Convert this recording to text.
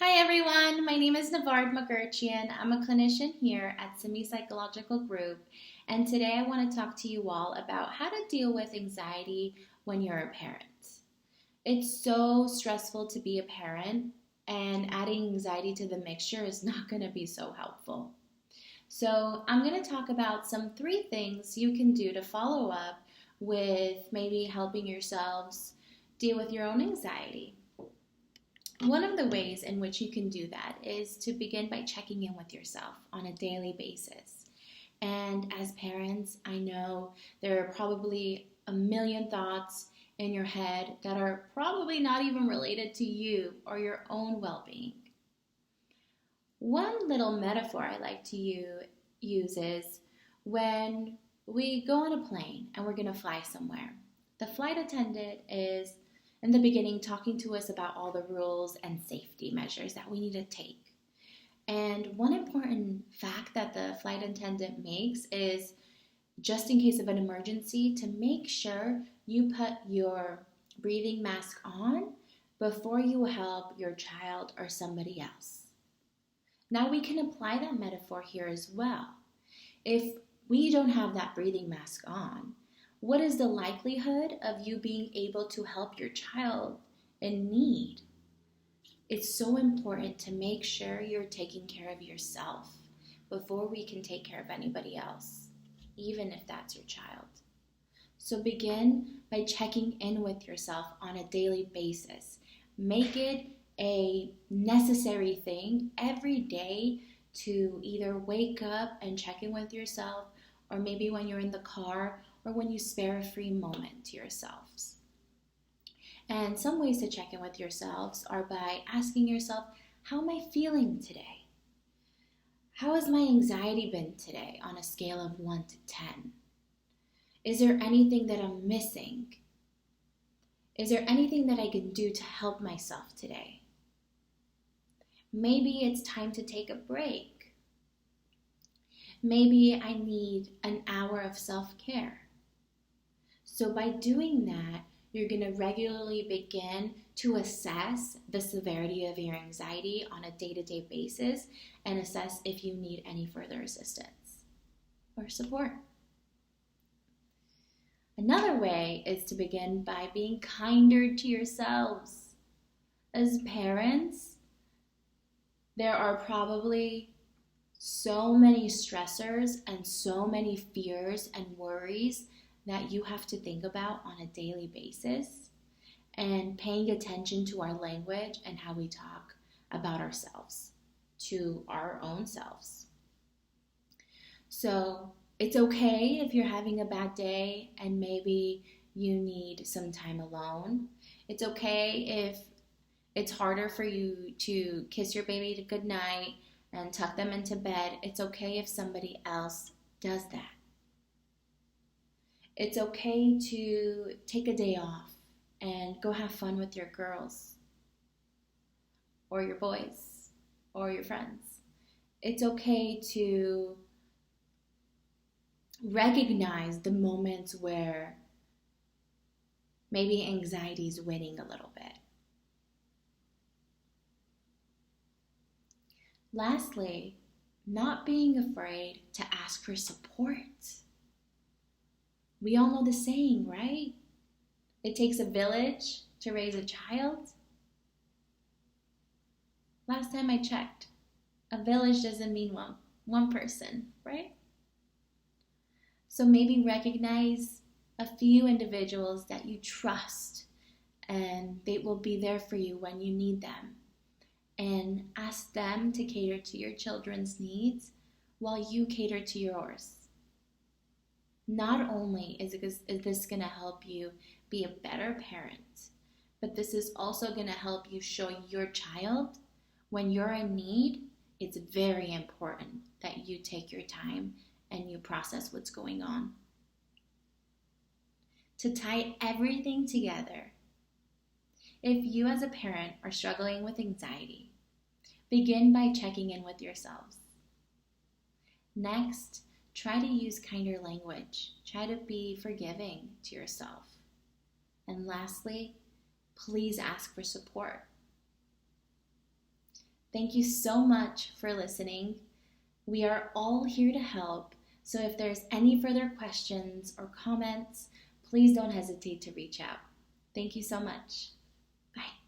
Hi everyone, my name is Nvard Mkrtchyan. I'm a clinician here at Simi Psychological Group, and today I want to talk to you all about how to deal with anxiety when you're a parent. It's so stressful to be a parent, and adding anxiety to the mixture is not going to be so helpful. So, I'm going to talk about some 3 things you can do to follow up with maybe helping yourselves deal with your own anxiety. One of the ways in which you can do that is to begin by checking in with yourself on a daily basis. And as parents, I know there are probably a million thoughts in your head that are probably not even related to you or your own well-being. One little metaphor I like to use is when we go on a plane and we're going to fly somewhere. The flight attendant is in the beginning talking to us about all the rules and safety measures that we need to take. And one important fact that the flight attendant makes is, just in case of an emergency, to make sure you put your breathing mask on before you help your child or somebody else. Now we can apply that metaphor here as well. If we don't have that breathing mask on, what is the likelihood of you being able to help your child in need? It's so important to make sure you're taking care of yourself before we can take care of anybody else, even if that's your child. So begin by checking in with yourself on a daily basis. Make it a necessary thing every day to either wake up and check in with yourself, or maybe when you're in the car, or when you spare a free moment to yourselves. And some ways to check in with yourselves are by asking yourself, how am I feeling today? How has my anxiety been today on a scale of 1 to 10? Is there anything that I'm missing? Is there anything that I can do to help myself today? Maybe it's time to take a break. Maybe I need an hour of self-care. So by doing that, you're going to regularly begin to assess the severity of your anxiety on a day-to-day basis and assess if you need any further assistance or support. Another way is to begin by being kinder to yourselves. As parents, there are probably so many stressors and so many fears and worries that you have to think about on a daily basis, and paying attention to our language and how we talk about ourselves to our own selves. So it's okay if you're having a bad day and maybe you need some time alone. It's okay if it's harder for you to kiss your baby goodnight and tuck them into bed. It's okay if somebody else does that. It's okay to take a day off and go have fun with your girls or your boys or your friends. It's okay to recognize the moments where maybe anxiety is winning a little bit. Lastly, not being afraid to ask for support. We all know the saying, right? It takes a village to raise a child. Last time I checked, a village doesn't mean one person, right? So maybe recognize a few individuals that you trust and they will be there for you when you need them. And ask them to cater to your children's needs while you cater to yours. Not only is this going to help you be a better parent, but this is also going to help you show your child when you're in need, it's very important that you take your time and you process what's going on. To tie everything together, if you as a parent are struggling with anxiety, begin by checking in with yourselves. Next, try to use kinder language. Try to be forgiving to yourself. And lastly, please ask for support. Thank you so much for listening. We are all here to help, so if there's any further questions or comments, please don't hesitate to reach out. Thank you so much. Bye.